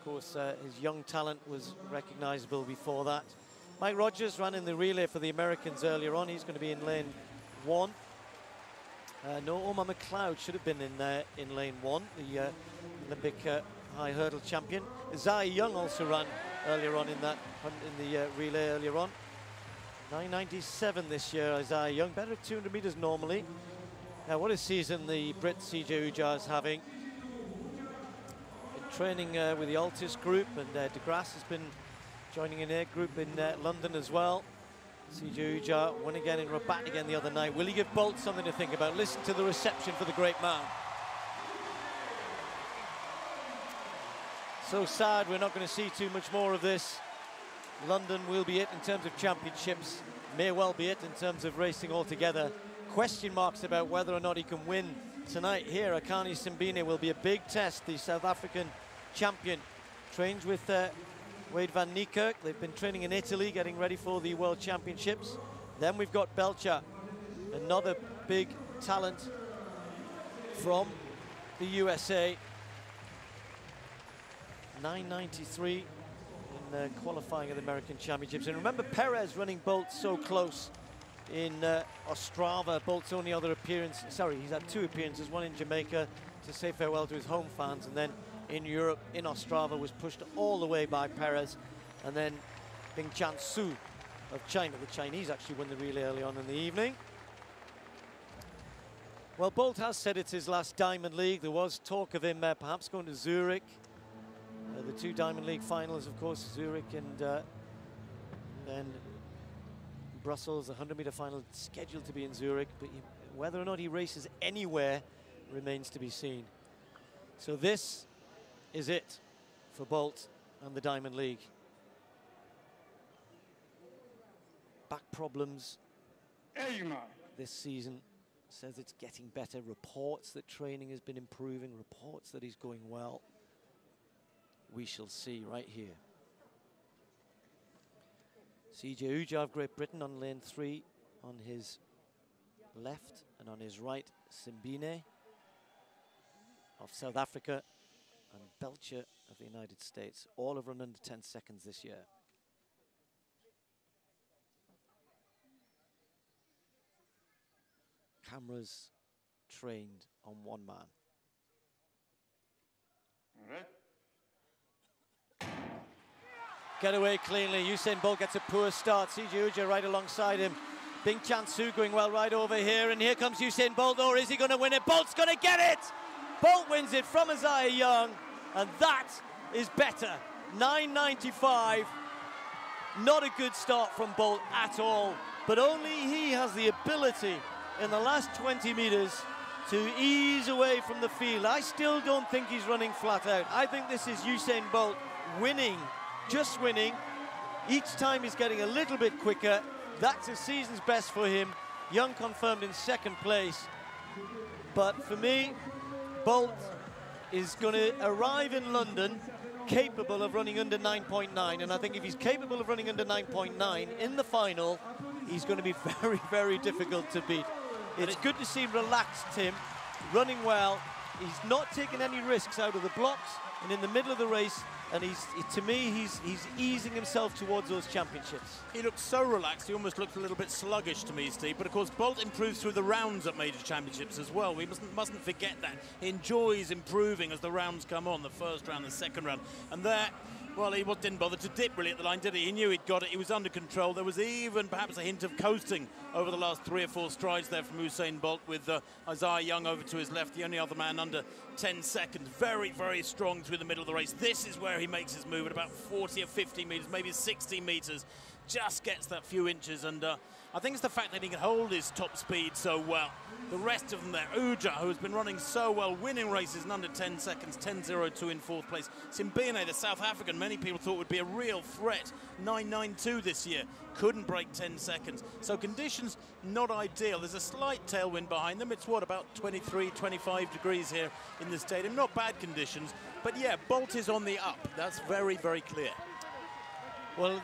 course, his young talent was recognizable before that. Mike Rogers ran in the relay for the Americans earlier on. He's going to be in lane 1. No, Omar McLeod should have been in lane 1, the Olympic high hurdle champion. Isaiah Young also ran earlier on in the relay earlier on. 9.97 this year, Isaiah Young, better at 200 meters normally. Now, what a season the Brit CJ Ujah is having. Been training with the Altis group, and De Grasse has been joining in their group in London as well. CJ Ujah won again in Rabat again the other night. Will he give Bolt something to think about? Listen to the reception for the great man. So sad we're not going to see too much more of this. London will be it in terms of championships, may well be it in terms of racing altogether. Question marks about whether or not he can win tonight here. Akani Simbine will be a big test. The South African champion trains with Wade van Niekerk. They've been training in Italy, getting ready for the World Championships. Then we've got Belcher, another big talent from the USA. 9.93 in qualifying at the American Championships. And remember, Perez running Bolt so close in Ostrava. Bolt's only other appearance, sorry, he's had 2 appearances, one in Jamaica to say farewell to his home fans, and then in Europe, in Ostrava, was pushed all the way by Perez. And then Bing Jiansu of China. The Chinese actually won the relay early on in the evening. Well, Bolt has said it's his last Diamond League. There was talk of him perhaps going to Zurich. The 2 Diamond League finals, of course, Zurich and then Brussels, the 100-meter final scheduled to be in Zurich, but whether or not he races anywhere remains to be seen. So this is it for Bolt and the Diamond League. Back problems this season. Says it's getting better. Reports that training has been improving. Reports that he's going well. We shall see right here. CJ Ujah of Great Britain on lane 3 on his left, and on his right, Simbine of South Africa and Belcher of the United States. All have run under 10 seconds this year. Cameras trained on one man. All right. Get away cleanly. Usain Bolt gets a poor start. CJ Ujah right alongside him. Bing Jiansu going well right over here. And here comes Usain Bolt. Or is he going to win it? Bolt's going to get it! Bolt wins it from Isaiah Young. And that is better. 9.95. Not a good start from Bolt at all. But only he has the ability in the last 20 meters to ease away from the field. I still don't think he's running flat out. I think this is Usain Bolt winning. Just winning. Each time he's getting a little bit quicker. That's a season's best for him. Young confirmed in 2nd place. But for me, Bolt is going to arrive in London capable of running under 9.9. And I think if he's capable of running under 9.9 in the final, he's going to be very, very difficult to beat. It's good to see relaxed Tim, running well. He's not taking any risks out of the blocks and in the middle of the race. And to me, he's easing himself towards those championships. He looks so relaxed, he almost looks a little bit sluggish to me, Steve. But of course, Bolt improves through the rounds at major championships as well. We mustn't forget that. He enjoys improving as the rounds come on, the first round, the second round. And there, well, he didn't bother to dip really at the line, did he? He knew he'd got it, he was under control. There was even perhaps a hint of coasting over the last 3 or 4 strides there from Usain Bolt, with Isaiah Young over to his left, the only other man under 10 seconds. Very, very strong through the middle of the race. This is where he makes his move at about 40 or 50 meters, maybe 60 meters. Just gets that few inches, and I think it's the fact that he can hold his top speed so well. The rest of them there, Ujah, who has been running so well, winning races in under 10 seconds, 10.02 in 4th place. Simbine, the South African, many people thought would be a real threat, 9.92 this year, couldn't break 10 seconds. So conditions not ideal. There's a slight tailwind behind them. It's what, about 23, 25 degrees here in the stadium. Not bad conditions, but yeah, Bolt is on the up. That's very, very clear. Well,